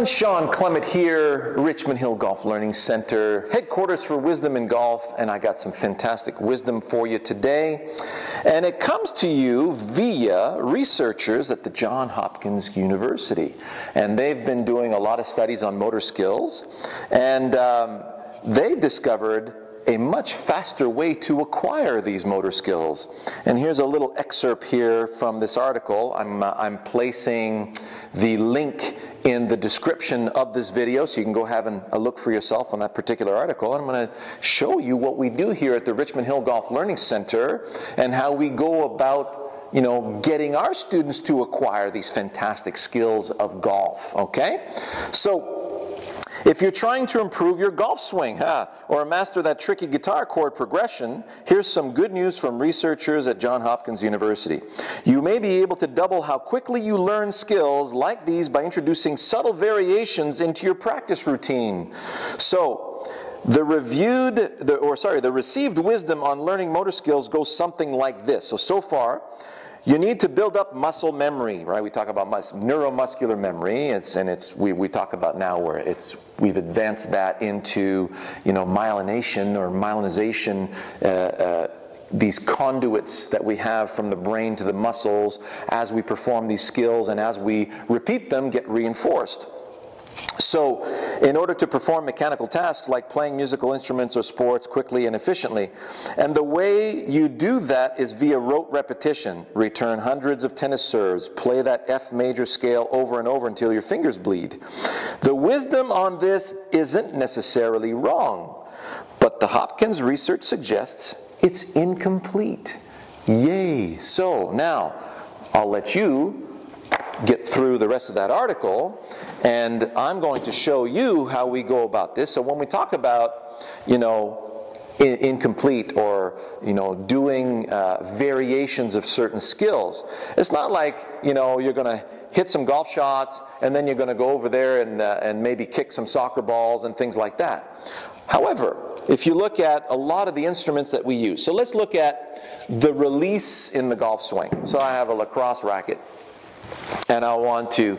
everyone, Shawn, Clement here, Richmond Hill Golf Learning Center, headquarters for wisdom in golf, and I got some fantastic wisdom for you today. And it comes to you via researchers at the Johns Hopkins University. And they've been doing a lot of studies on motor skills, and they've discovered a much faster way to acquire these motor skills. And here's a little excerpt here from this article. I'm placing the link in the description of this video so you can go have a look for yourself on that particular article. And I'm going to show you what we do here at the Richmond Hill Golf Learning Center and how we go about getting our students to acquire these fantastic skills of golf, okay? So, if you're trying to improve your golf swing, or master that tricky guitar chord progression, here's some good news from researchers at Johns Hopkins University. You may be able to double how quickly you learn skills like these by introducing subtle variations into your practice routine. So, the received wisdom on learning motor skills goes something like this. So far, you need to build up muscle memory, right? We talk about neuromuscular memory, we talk about now where we've advanced that into myelination or myelinization, these conduits that we have from the brain to the muscles as we perform these skills, and as we repeat them, get reinforced. So, in order to perform mechanical tasks like playing musical instruments or sports quickly and efficiently, and the way you do that is via rote repetition. Return hundreds of tennis serves, play that F major scale over and over until your fingers bleed. The wisdom on this isn't necessarily wrong, but the Hopkins research suggests it's incomplete. Yay! So, now, I'll let you get through the rest of that article, and I'm going to show you how we go about this. So when we talk about, incomplete or, doing variations of certain skills, it's not like, you're going to hit some golf shots and then you're going to go over there and maybe kick some soccer balls and things like that. However, if you look at a lot of the instruments that we use, so let's look at the release in the golf swing. So I have a lacrosse racket, and I want to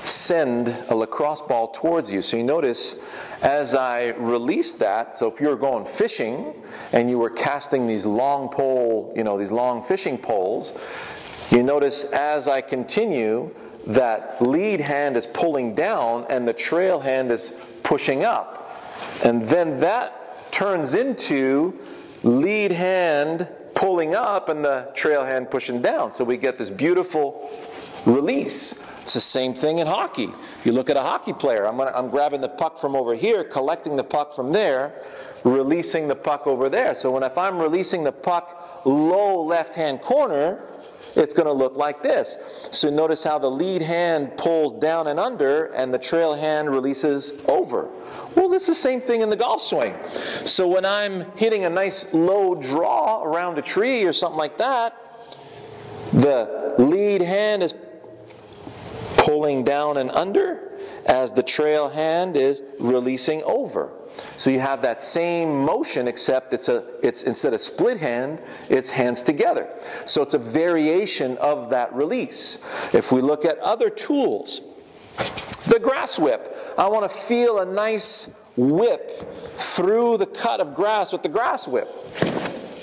send a lacrosse ball towards you. So you notice as I release that, so if you were going fishing and you were casting these long pole, these long fishing poles, you notice as I continue, that lead hand is pulling down and the trail hand is pushing up. And then that turns into lead hand pulling up and the trail hand pushing down. So we get this beautiful release. It's the same thing in hockey. You look at a hockey player, I'm grabbing the puck from over here, collecting the puck from there, releasing the puck over there. So if I'm releasing the puck low left-hand corner, it's going to look like this. So notice how the lead hand pulls down and under, and the trail hand releases over. Well, this is the same thing in the golf swing. So when I'm hitting a nice low draw around a tree or something like that, the lead hand is pulling down and under as the trail hand is releasing over. So you have that same motion, except it's instead of split hand, it's hands together. So it's a variation of that release. If we look at other tools, the grass whip. I want to feel a nice whip through the cut of grass with the grass whip.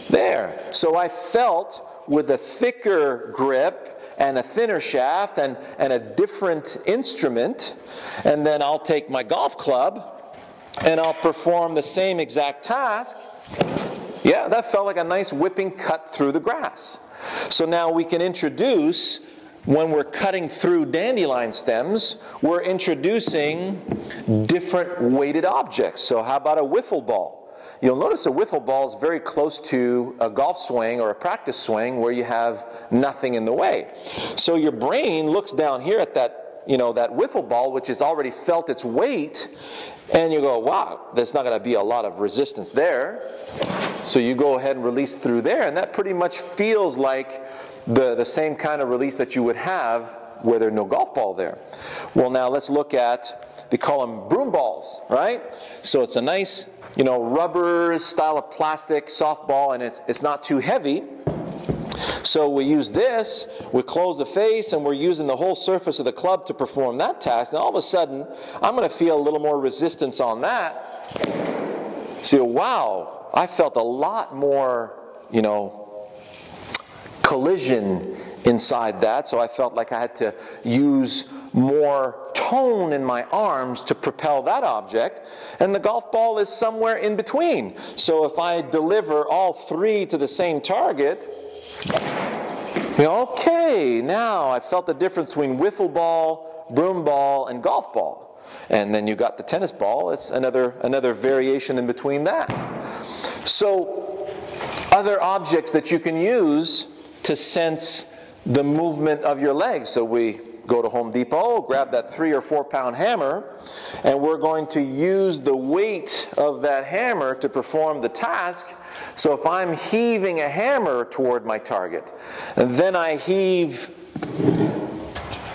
There. So I felt with a thicker grip and a thinner shaft and a different instrument, and then I'll take my golf club and I'll perform the same exact task. Yeah, that felt like a nice whipping cut through the grass. So now we can introduce, when we're cutting through dandelion stems, we're introducing different weighted objects. So how about a wiffle ball? You'll notice a wiffle ball is very close to a golf swing or a practice swing where you have nothing in the way. So your brain looks down here at that, that wiffle ball, which has already felt its weight, and you go, wow, there's not going to be a lot of resistance there. So you go ahead and release through there, and that pretty much feels like the same kind of release that you would have where there's no golf ball there. Well, now let's look at, they call them broom balls, right? So it's a nice, rubber style of plastic softball, and it's not too heavy. So we use this, we close the face, and we're using the whole surface of the club to perform that task. And all of a sudden, I'm going to feel a little more resistance on that. See, wow, I felt a lot more, collision inside that. So I felt like I had to use more tone in my arms to propel that object. And the golf ball is somewhere in between. So if I deliver all three to the same target, okay, now I felt the difference between wiffle ball, broom ball, and golf ball. And then you got the tennis ball. It's another variation in between that. So other objects that you can use to sense the movement of your legs. So we go to Home Depot, grab that 3 or 4 pound hammer, and we're going to use the weight of that hammer to perform the task. So if I'm heaving a hammer toward my target, and then I heave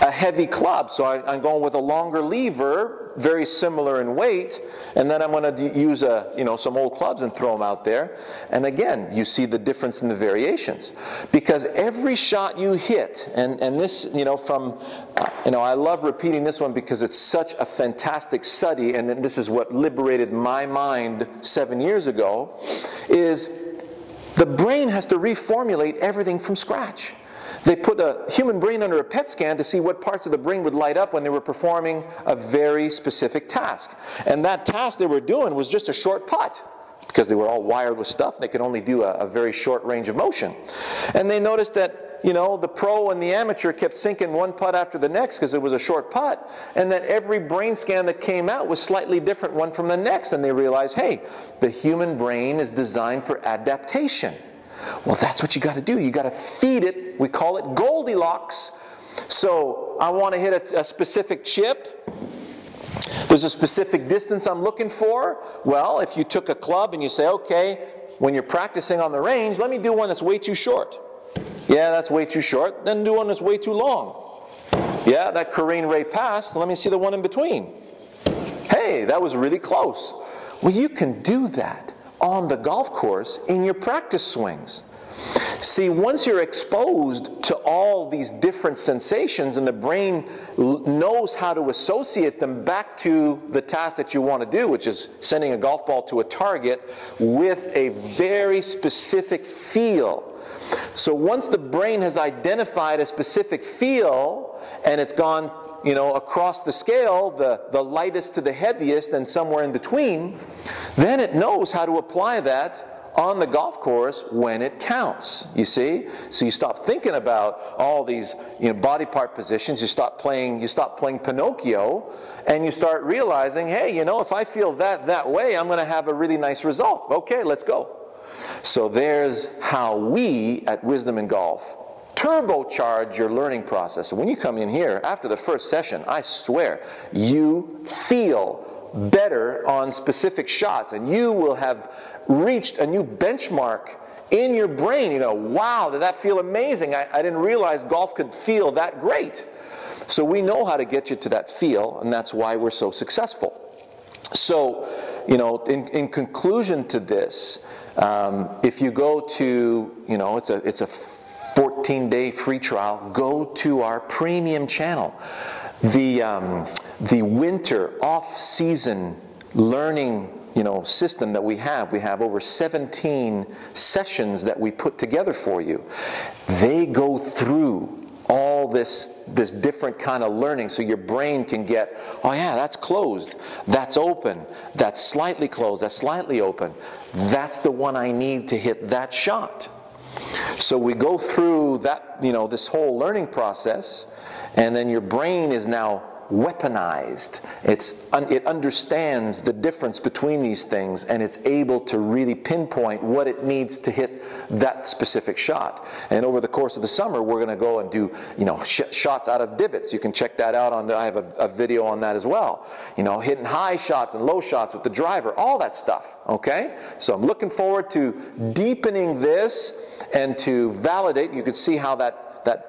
a heavy club, so I'm going with a longer lever, very similar in weight, and then I'm going to use some old clubs and throw them out there. And again, you see the difference in the variations, because every shot you hit, and this, I love repeating this one because it's such a fantastic study, and this is what liberated my mind 7 years ago, is the brain has to reformulate everything from scratch. They put a human brain under a PET scan to see what parts of the brain would light up when they were performing a very specific task. And that task they were doing was just a short putt, because they were all wired with stuff. They could only do a very short range of motion. And they noticed that, the pro and the amateur kept sinking one putt after the next because it was a short putt, and that every brain scan that came out was slightly different one from the next. And they realized, hey, the human brain is designed for adaptation. Well, that's what you got to do. You got to feed it. We call it Goldilocks. So I want to hit a specific chip. There's a specific distance I'm looking for. Well, if you took a club and you say, okay, when you're practicing on the range, let me do one that's way too short. Yeah, that's way too short. Then do one that's way too long. Yeah, that Korean Ray passed. Let me see the one in between. Hey, that was really close. Well, you can do that on the golf course in your practice swings. See, once you're exposed to all these different sensations and the brain knows how to associate them back to the task that you want to do, which is sending a golf ball to a target with a very specific feel. So once the brain has identified a specific feel and it's gone across the scale, the lightest to the heaviest and somewhere in between, then it knows how to apply that on the golf course when it counts, you see? So you stop thinking about all these body part positions, you stop playing Pinocchio, and you start realizing, hey, if I feel that way, I'm going to have a really nice result. Okay, let's go. So there's how we at Wisdom in Golf turbocharge your learning process. So when you come in here after the first session, I swear you feel better on specific shots, and you will have reached a new benchmark in your brain. Wow, did that feel amazing? I didn't realize golf could feel that great. So we know how to get you to that feel, and that's why we're so successful. So, in conclusion to this, if you go to, it's a 14-day free trial, go to our premium channel. The winter off-season learning system that we have over 17 sessions that we put together for you. They go through all this different kind of learning, so your brain can get, oh yeah, that's closed, that's open, that's slightly closed, that's slightly open, that's the one I need to hit that shot. So we go through that, this whole learning process, and then your brain is now weaponized. It understands the difference between these things, and it's able to really pinpoint what it needs to hit that specific shot. And over the course of the summer, we're going to go and do shots out of divots. You can check that out I have a video on that as well. Hitting high shots and low shots with the driver, all that stuff. Okay, so I'm looking forward to deepening this and to validate. You can see how that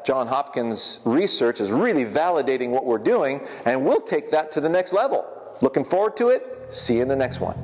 Johns Hopkins research is really validating what we're doing, and we'll take that to the next level. Looking forward to it. See you in the next one.